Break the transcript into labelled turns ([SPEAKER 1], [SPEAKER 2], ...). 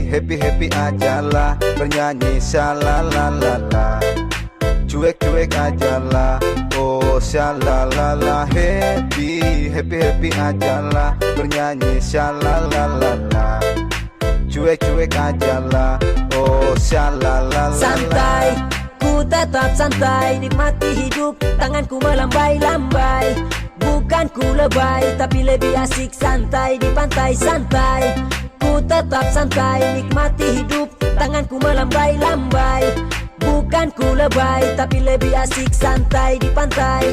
[SPEAKER 1] happy ajalah, bernyanyi shalalalala. Cuek ajalah, oh shalalala. Happy ajalah, bernyanyi shalalalala. Cuek ajalah, oh shalalala.
[SPEAKER 2] Santai, ku tetap santai, nikmati hidup, tanganku melambai-lambai. Bukan ku lebay, tapi lebih asik santai di pantai santai. Ku tetap santai, nikmati hidup, tanganku melambai-lambai. Bukan ku lebay, tapi lebih asik santai di pantai.